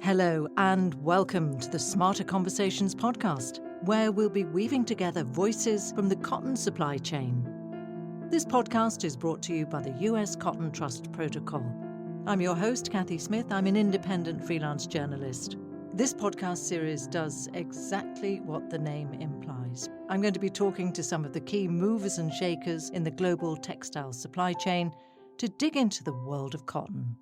Hello and welcome to the Smarter Conversations podcast, where we'll be weaving together voices from the cotton supply chain. This podcast is brought to you by the US Cotton Trust Protocol. I'm your host, Kathy Smith. I'm an independent freelance journalist. This podcast series does exactly what the name implies. I'm going to be talking to some of the key movers and shakers in the global textile supply chain to dig into the world of cotton.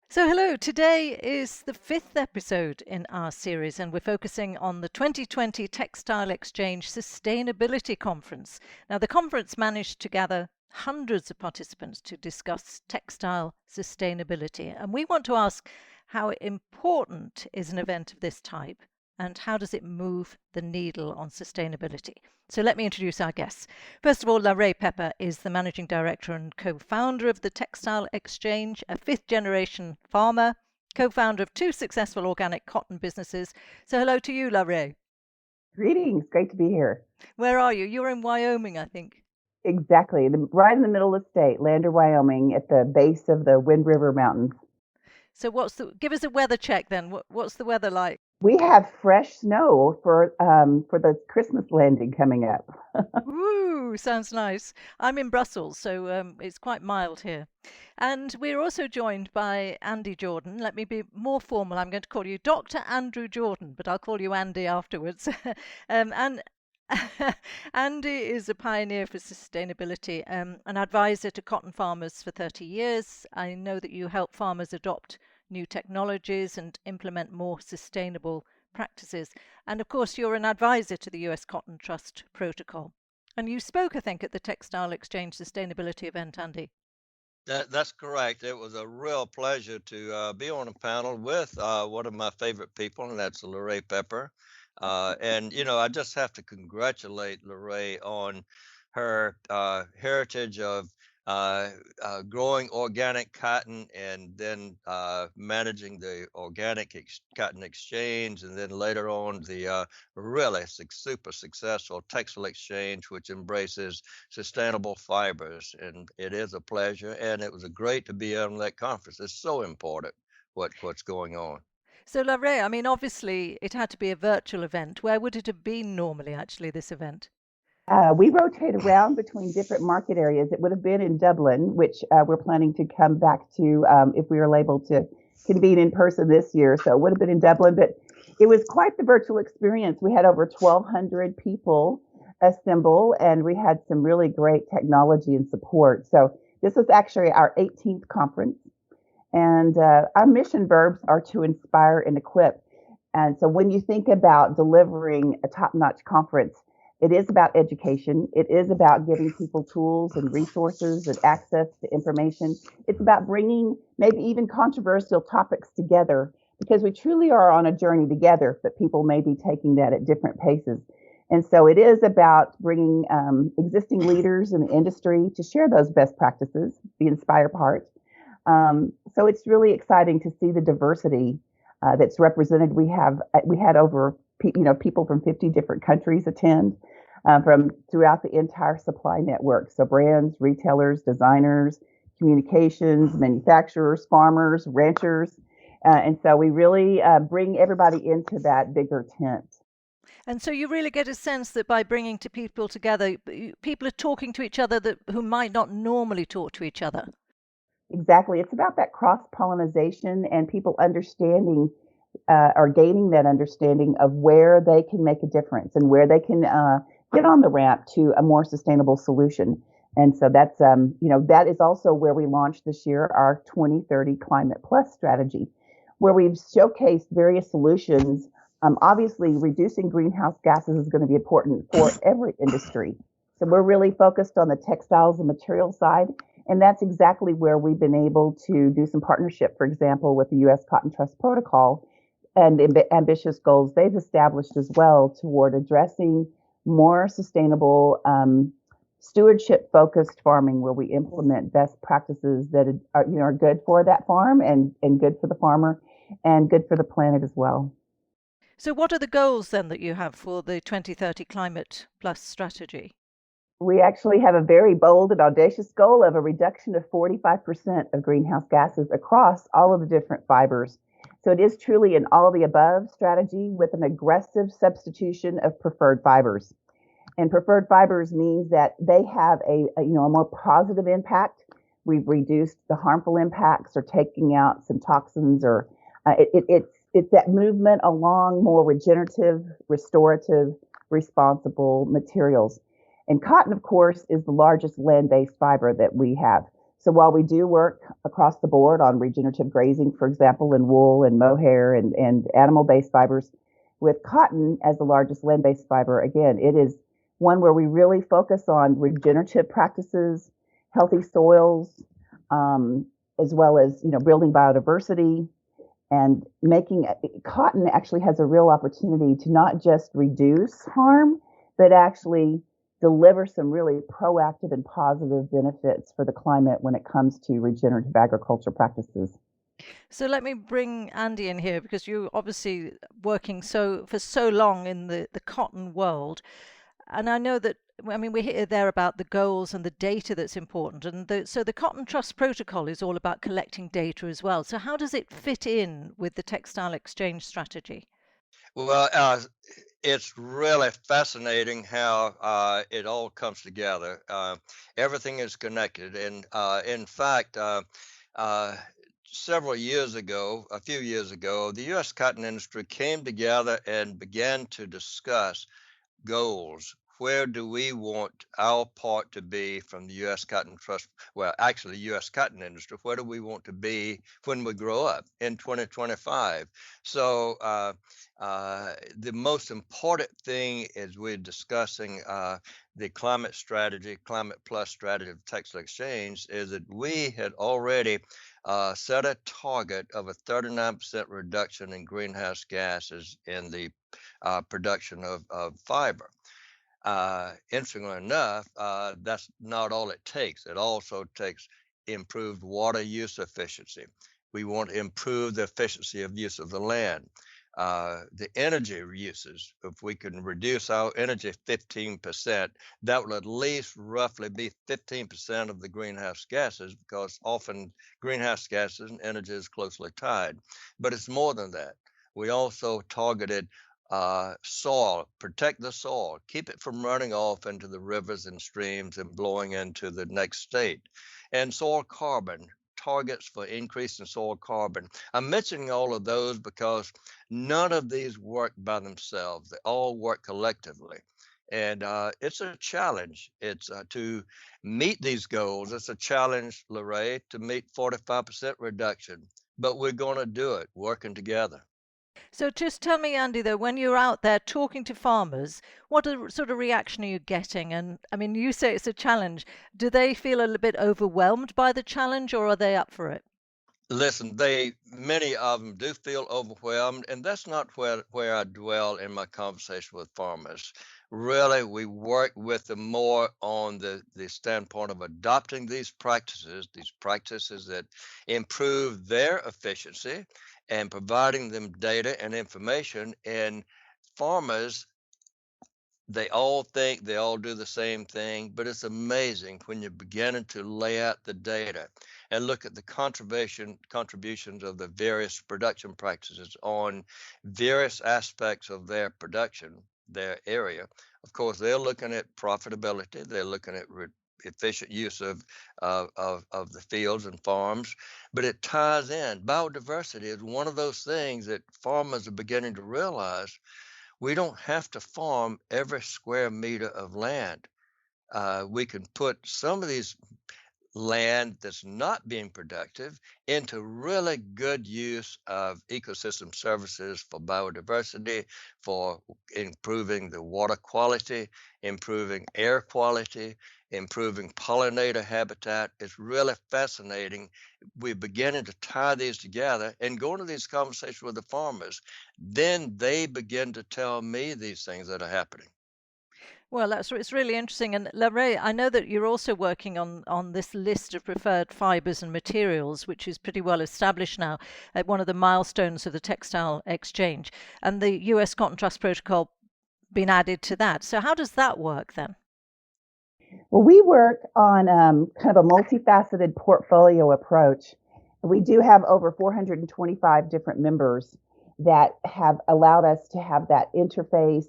So hello, today is the 5th episode in our series and we're focusing on the 2020 Textile Exchange Sustainability Conference. Now the conference managed to gather hundreds of participants to discuss textile sustainability, and we want to ask how important is an event of this type and how does it move the needle on sustainability. So let me introduce our guests. First of all, Rhea Pepper is the Managing Director and co-founder of the Textile Exchange, a fifth-generation farmer, co-founder of 2 successful organic cotton businesses. So hello to you, Rhea. Greetings. Great to be here. Where are you? You're in Wyoming, I think. Exactly. Right in the middle of the state, Lander, Wyoming, at the base of the Wind River Mountains. So give us a weather check then. What's the weather like? We have fresh snow for the Christmas landing coming up. Woo, sounds nice. I'm in Brussels, so it's quite mild here. And we're also joined by Andy Jordan. Let me be more formal. I'm going to call you Dr. Andrew Jordan, but I'll call you Andy afterwards. And Andy is a pioneer for sustainability, an advisor to cotton farmers for 30 years. I know that you help farmers adopt new technologies and implement more sustainable practices. And of course, you're an advisor to the US Cotton Trust Protocol. And you spoke, I think, at the Textile Exchange Sustainability event, Andy. That's correct. It was a real pleasure to be on a panel with one of my favorite people, and that's Rhea Pepper. And, I just have to congratulate Rhea on her heritage of growing organic cotton and then managing the organic cotton exchange, and then later on the really super successful Textile Exchange, which embraces sustainable fibers. And it is a pleasure, and it was great to be on that conference. It's so important what's going on. So, Rhea, I mean, obviously it had to be a virtual event. Where would it have been normally, actually, this event? We rotate around between different market areas. It would have been in Dublin, which we're planning to come back to if we are able to convene in person this year. So it would have been in Dublin, but it was quite the virtual experience. We had over 1,200 people assemble, and we had some really great technology and support. So this was actually our 18th conference, and our mission verbs are to inspire and equip. And so when you think about delivering a top-notch conference, it is about education. It is about giving people tools and resources and access to information. It's about bringing maybe even controversial topics together, because we truly are on a journey together, but people may be taking that at different paces. And so it is about bringing existing leaders in the industry to share those best practices, the inspire part. So it's really exciting to see the diversity that's represented. We had over people from 50 different countries attend from throughout the entire supply network. So brands, retailers, designers, communications, manufacturers, farmers, ranchers. And so we really bring everybody into that bigger tent. And so you really get a sense that by bringing people together, people are talking to each other who might not normally talk to each other. Exactly. It's about that cross-pollination and people understanding are gaining that understanding of where they can make a difference and where they can get on the ramp to a more sustainable solution. And so that's, that is also where we launched this year our 2030 Climate Plus strategy, where we've showcased various solutions. Obviously, reducing greenhouse gases is going to be important for every industry. So we're really focused on the textiles and material side. And that's exactly where we've been able to do some partnership, for example, with the US Cotton Trust Protocol and ambitious goals they've established as well toward addressing more sustainable stewardship-focused farming, where we implement best practices that are good for that farm and good for the farmer and good for the planet as well. So what are the goals then that you have for the 2030 Climate Plus strategy? We actually have a very bold and audacious goal of a reduction of 45% of greenhouse gases across all of the different fibers. So it is truly an all of the above strategy with an aggressive substitution of preferred fibers. And preferred fibers means that they have a more positive impact. We've reduced the harmful impacts or taking out some toxins, or it's that movement along more regenerative, restorative, responsible materials. And cotton, of course, is the largest land-based fiber that we have. So while we do work across the board on regenerative grazing, for example, in wool and mohair and animal-based fibers, with cotton as the largest land-based fiber, again, it is one where we really focus on regenerative practices, healthy soils, as well as building biodiversity, and making cotton actually has a real opportunity to not just reduce harm, but actually deliver some really proactive and positive benefits for the climate when it comes to regenerative agriculture practices. So let me bring Andy in here, because you're obviously working for so long in the cotton world. And I know that, I mean, we hear there about the goals and the data that's important. And so the Cotton Trust Protocol is all about collecting data as well. So how does it fit in with the Textile Exchange strategy? Well, it's really fascinating how it all comes together. Everything is connected. And in fact, uh, a few years ago, the U.S. cotton industry came together and began to discuss goals. Where do we want our part to be from the U.S. Cotton Trust? Well, actually, U.S. cotton industry. Where do we want to be when we grow up in 2025? So the most important thing is we're discussing the climate strategy, climate plus strategy of Textile Exchange, is that we had already set a target of a 39% reduction in greenhouse gases in the production of fiber. Interestingly enough, that's not all it takes. It also takes improved water use efficiency. We want to improve the efficiency of use of the land. The energy uses, if we can reduce our energy 15%, that will at least roughly be 15% of the greenhouse gases, because often greenhouse gases and energy is closely tied. But it's more than that. We also targeted soil, protect the soil, keep it from running off into the rivers and streams and blowing into the next state. And soil carbon, targets for increasing soil carbon. I'm mentioning all of those because none of these work by themselves. They all work collectively. And it's a challenge. It's to meet these goals. It's a challenge, Lorraine, to meet 45% reduction. But we're going to do it working together. So just tell me, Andy, though, when you're out there talking to farmers, what sort of reaction are you getting? And I mean, you say it's a challenge. Do they feel a little bit overwhelmed by the challenge, or are they up for it? Listen, many of them do feel overwhelmed, and that's not where I dwell in my conversation with farmers. Really, we work with them more on the standpoint of adopting these practices that improve their efficiency, and providing them data and information. And farmers, they all think they all do the same thing, but it's amazing when you're beginning to lay out the data and look at the contributions of the various production practices on various aspects of their production, their area. Of course, they're looking at profitability, they're looking at efficient use of the fields and farms, but it ties in. Biodiversity is one of those things that farmers are beginning to realize. We don't have to farm every square meter of land. We can put some of these land that's not being productive into really good use of ecosystem services for biodiversity, for improving the water quality, improving air quality, improving pollinator habitat. It's really fascinating. We're beginning to tie these together and go into these conversations with the farmers. Then they begin to tell me these things that are happening. Well, it's really interesting. And Larray, I know that you're also working on this list of preferred fibers and materials, which is pretty well established now at one of the milestones of the Textile Exchange, and the U.S. Cotton Trust Protocol been added to that. So how does that work then? Well, we work on kind of a multifaceted portfolio approach. we do have over 425 different members that have allowed us to have that interface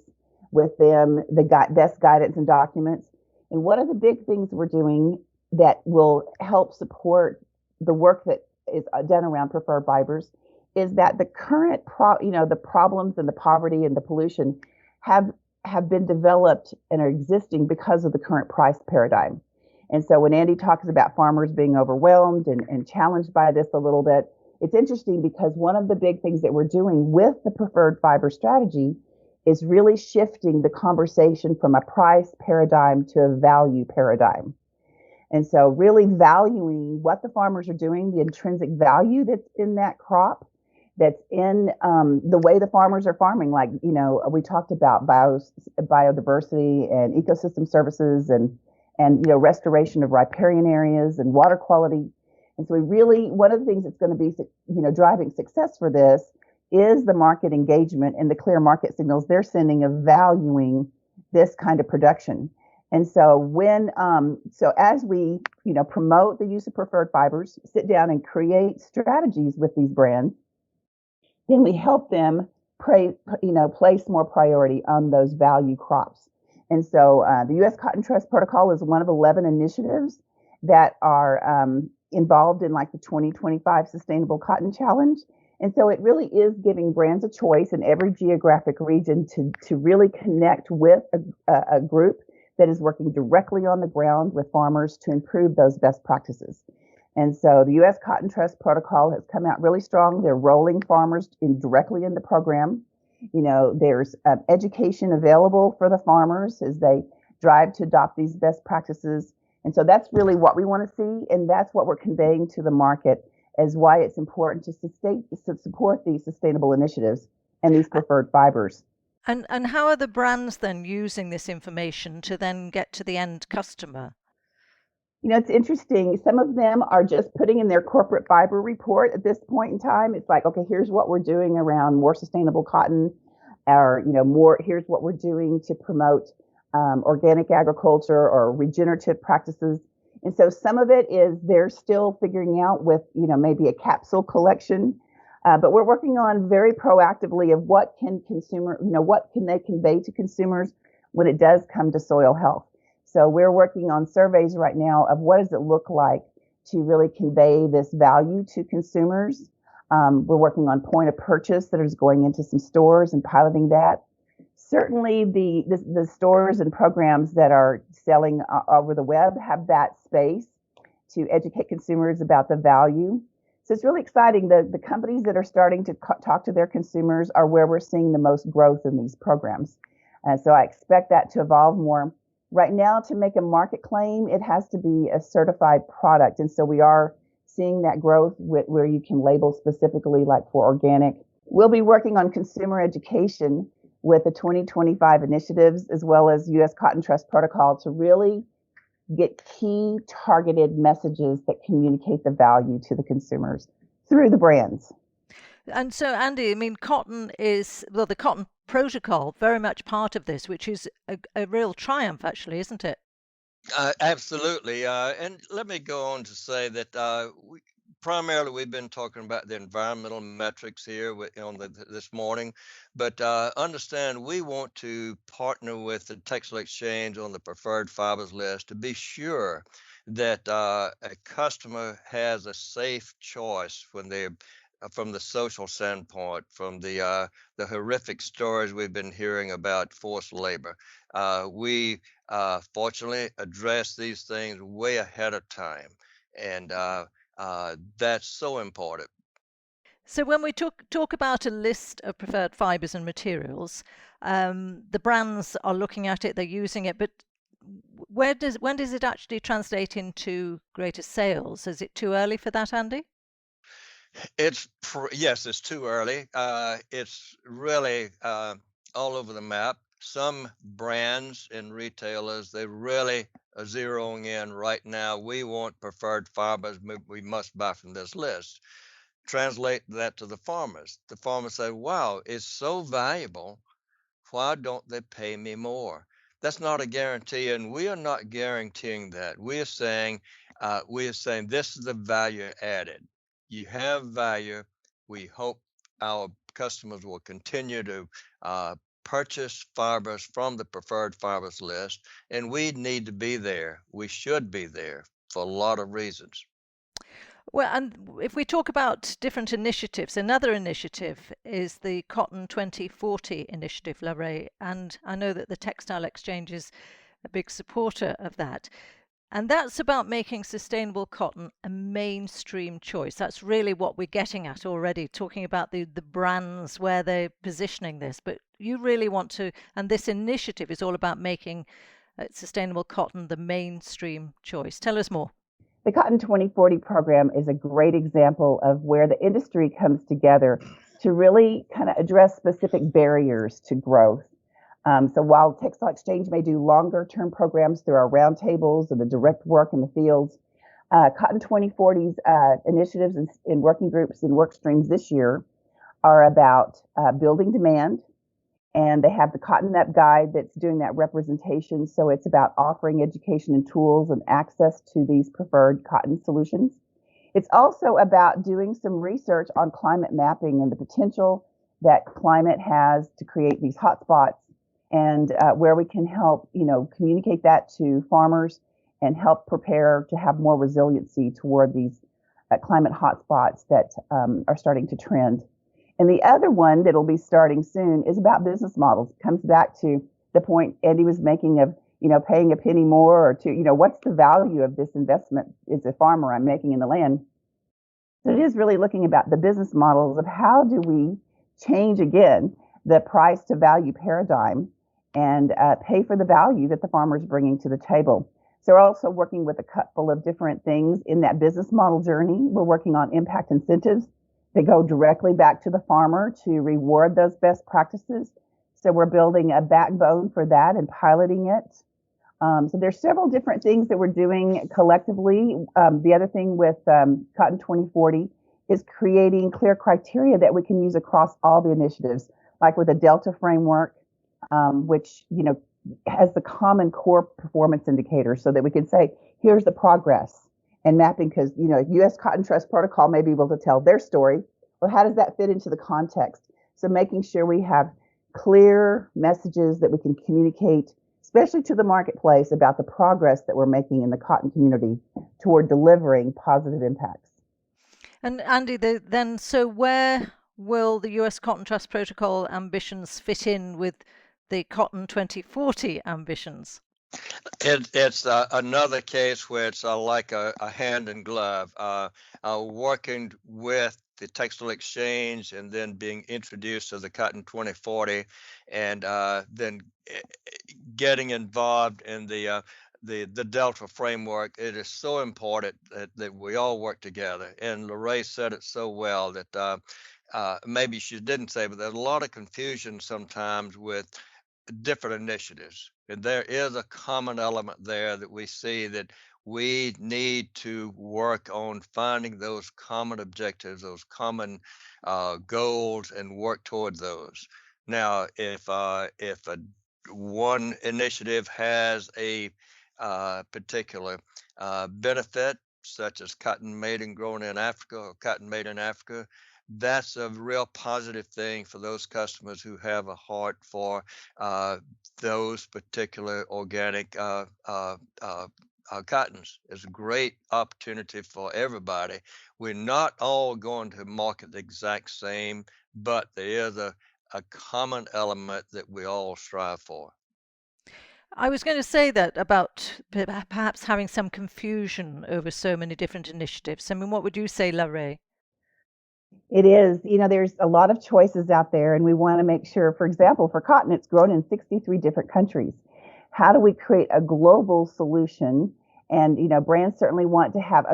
with them, the best guidance and documents. And one of the big things we're doing that will help support the work that is done around preferred fibers is that the current the problems and the poverty and the pollution have have been developed and are existing because of the current price paradigm. And so when Andy talks about farmers being overwhelmed and challenged by this a little bit, it's interesting because one of the big things that we're doing with the preferred fiber strategy is really shifting the conversation from a price paradigm to a value paradigm. And so really valuing what the farmers are doing, the intrinsic value that's in that crop, that's in the way the farmers are farming. Like, we talked about biodiversity and ecosystem services and restoration of riparian areas and water quality. And so one of the things that's going to be, driving success for this is the market engagement and the clear market signals they're sending of valuing this kind of production. And so as we, promote the use of preferred fibers, sit down and create strategies with these brands, then we help them place more priority on those value crops. And so the U.S. Cotton Trust Protocol is one of 11 initiatives that are involved in like the 2025 Sustainable Cotton Challenge. And so it really is giving brands a choice in every geographic region to really connect with a group that is working directly on the ground with farmers to improve those best practices. And so the U.S. Cotton Trust Protocol has come out really strong. They're rolling farmers directly in the program. There's education available for the farmers as they drive to adopt these best practices. And so that's really what we want to see. And that's what we're conveying to the market as why it's important to support these sustainable initiatives and these preferred fibers. And how are the brands then using this information to then get to the end customer? It's interesting. Some of them are just putting in their corporate fiber report at this point in time. It's like, okay, here's what we're doing around more sustainable cotton, or here's what we're doing to promote organic agriculture or regenerative practices. And so some of it is they're still figuring out with maybe a capsule collection. But we're working on very proactively of what can they convey to consumers when it does come to soil health. So we're working on surveys right now of what does it look like to really convey this value to consumers. We're working on point of purchase that is going into some stores and piloting that. Certainly the stores and programs that are selling over the web have that space to educate consumers about the value. So it's really exciting. The companies that are starting to talk to their consumers are where we're seeing the most growth in these programs. So I expect that to evolve more. Right now, to make a market claim, it has to be a certified product. And so we are seeing that growth where you can label specifically like for organic. We'll be working on consumer education with the 2025 initiatives as well as U.S. Cotton Trust Protocol to really get key targeted messages that communicate the value to the consumers through the brands. And so, Andy, I mean, the Cotton Protocol, very much part of this, which is a real triumph, actually, isn't it? Absolutely. And let me go on to say that primarily we've been talking about the environmental metrics here this morning, but understand we want to partner with the Textile Exchange on the preferred fibers list to be sure that a customer has a safe choice when they're from the social standpoint, from the horrific stories we've been hearing about forced labor. We fortunately address these things way ahead of time, and that's so important. So when we talk about a list of preferred fibers and materials, the brands are looking at it, they're using it, but when does it actually translate into greater sales? Is it too early for that, Andy? Yes, it's too early. It's really all over the map. Some brands and retailers, they really are zeroing in right now. We want preferred fibers. We must buy from this list. Translate that to the farmers. The farmers say, wow, it's so valuable. Why don't they pay me more? That's not a guarantee, and we are not guaranteeing that. We are saying this is the value added. you have value. We hope our customers will continue to purchase fibers from the preferred fibers list, and we need to be there. We should be there for a lot of reasons. Well, and if we talk about different initiatives, another initiative is the Cotton 2040 initiative, Larray, and I know that the Textile Exchange is a big supporter of that. And that's about making sustainable cotton a mainstream choice. That's really what we're getting at already, talking about the brands where they're positioning this. But you really want to, and this initiative is all about making sustainable cotton the mainstream choice. Tell us more. The Cotton 2040 program is a great example of where the industry comes together to really kind of address specific barriers to growth. So while Textile Exchange may do longer term programs through our roundtables and the direct work in the fields, Cotton 2040's initiatives in working groups and work streams this year are about building demand. And they have the Cotton Up Guide that's doing that representation. So it's about offering education and tools and access to these preferred cotton solutions. It's also about doing some research on climate mapping and the potential that climate has to create these hotspots, and where we can help, communicate that to farmers and help prepare to have more resiliency toward these climate hotspots that are starting to trend. And the other one that'll be starting soon is about business models. It comes back to the point Andy was making of, paying a penny more or two, what's the value of this investment as a farmer I'm making in the land? So it is really looking about the business models of how do we change again the price to value paradigm and pay for the value that the farmer is bringing to the table. So we're also working with a couple of different things in that business model journey. We're working on impact incentives that go directly back to the farmer to reward those best practices. So we're building a backbone for that and piloting it. So there's several different things that we're doing collectively. The other thing with Cotton 2040 is creating clear criteria that we can use across all the initiatives, like with a Delta framework, which has the common core performance indicators, so that we can say, here's the progress. And mapping, because U.S. Cotton Trust Protocol may be able to tell their story. Well, how does that fit into the context? So making sure we have clear messages that we can communicate, especially to the marketplace, about the progress that we're making in the cotton community toward delivering positive impacts. And Andy, so where will the U.S. Cotton Trust Protocol ambitions fit in with the Cotton 2040 ambitions? It's another case where it's like a hand in glove, working with the Textile Exchange and then being introduced to the Cotton 2040, and then getting involved in the Delta framework. It is so important that we all work together. And Larray said it so well that maybe she didn't say, but there's a lot of confusion sometimes with different initiatives. And there is a common element there that we see, that we need to work on finding those common objectives, those common goals, and work toward those. Now, if one initiative has a particular benefit, such as cotton made and grown in Africa or cotton made in Africa, that's a real positive thing for those customers who have a heart for those particular organic cottons. It's a great opportunity for everybody. We're not all going to market the exact same, but there is a common element that we all strive for. I was going to say that about perhaps having some confusion over so many different initiatives. I mean, what would you say, Larray? It is, there's a lot of choices out there, and we want to make sure, for example, for cotton, it's grown in 63 different countries. How do we create a global solution? And, brands certainly want to have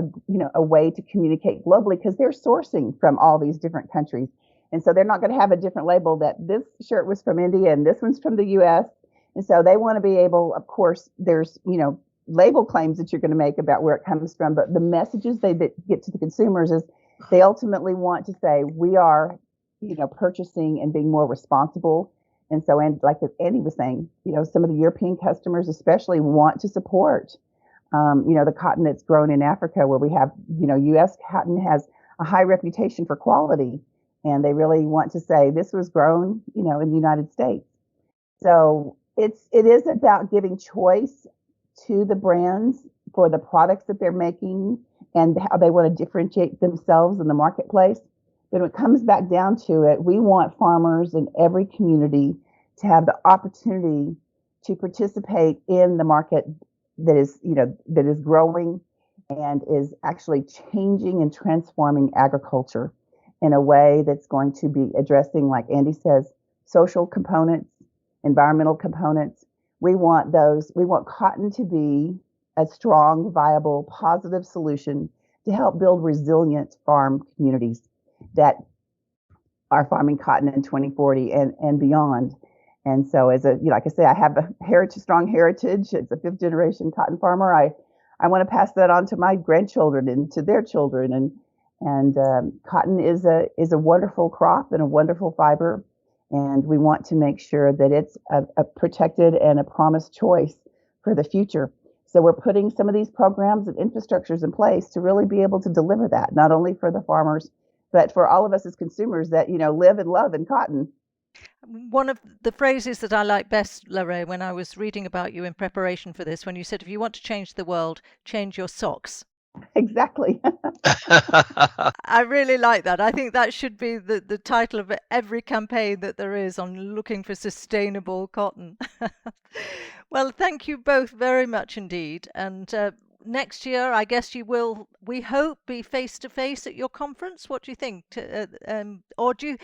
a way to communicate globally, because they're sourcing from all these different countries. And so they're not going to have a different label that this shirt was from India and this one's from the US. And so they want to be able, of course, there's, label claims that you're going to make about where it comes from, but the messages they get to the consumers is they ultimately want to say, we are, purchasing and being more responsible. And so, and like Andy was saying, some of the European customers especially want to support, the cotton that's grown in Africa, where we have, U.S. cotton has a high reputation for quality, and they really want to say this was grown, in the United States. So it is about giving choice to the brands for the products that they're making and how they want to differentiate themselves in the marketplace. But when it comes back down to it, we want farmers in every community to have the opportunity to participate in the market that is growing and is actually changing and transforming agriculture in a way that's going to be addressing, like Andy says, social components, environmental components. We want cotton to be a strong, viable, positive solution to help build resilient farm communities that are farming cotton in 2040 and beyond. And so like I say, I have a strong heritage. It's a 5th generation cotton farmer. I want to pass that on to my grandchildren and to their children. And cotton is a wonderful crop and a wonderful fiber. And we want to make sure that it's a protected and a promised choice for the future. So we're putting some of these programs and infrastructures in place to really be able to deliver that, not only for the farmers, but for all of us as consumers that, live and love in cotton. One of the phrases that I like best, Lorraine, when I was reading about you in preparation for this, when you said, if you want to change the world, change your socks. Exactly. I really like that. I think that should be the title of every campaign that there is on looking for sustainable cotton. Well, thank you both very much indeed. And next year, I guess you will, we hope, be face to face at your conference. What do you think? Or do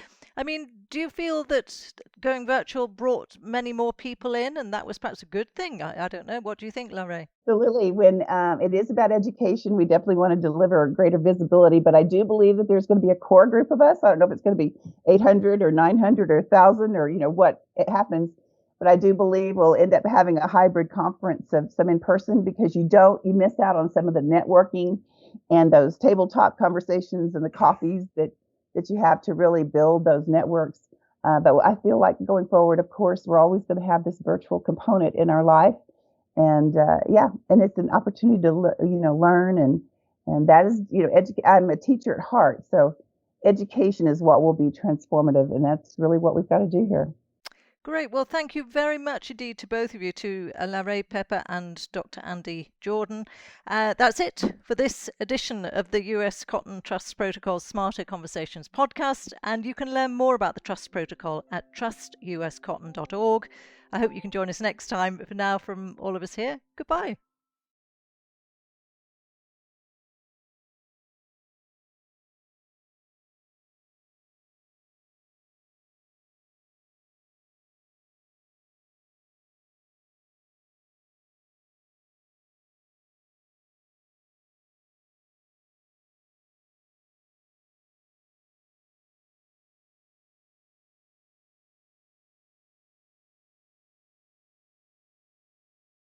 you feel that going virtual brought many more people in, and that was perhaps a good thing? I don't know. What do you think, Lorraine? Absolutely. When it is about education, we definitely want to deliver greater visibility. But I do believe that there's going to be a core group of us. I don't know if it's going to be 800 or 900 or 1,000 or what it happens. But I do believe we'll end up having a hybrid conference of some in person, because you miss out on some of the networking and those tabletop conversations and the coffees that you have to really build those networks. But I feel like going forward, of course, we're always going to have this virtual component in our life. And and it's an opportunity to learn, and that is I'm a teacher at heart, so education is what will be transformative, and that's really what we've got to do here. Great. Well, thank you very much indeed to both of you, to Rhea Pepper and Dr. Andy Jordan. That's it for this edition of the US Cotton Trust Protocol Smarter Conversations podcast. And you can learn more about the Trust Protocol at trustuscotton.org. I hope you can join us next time. But for now, from all of us here, goodbye.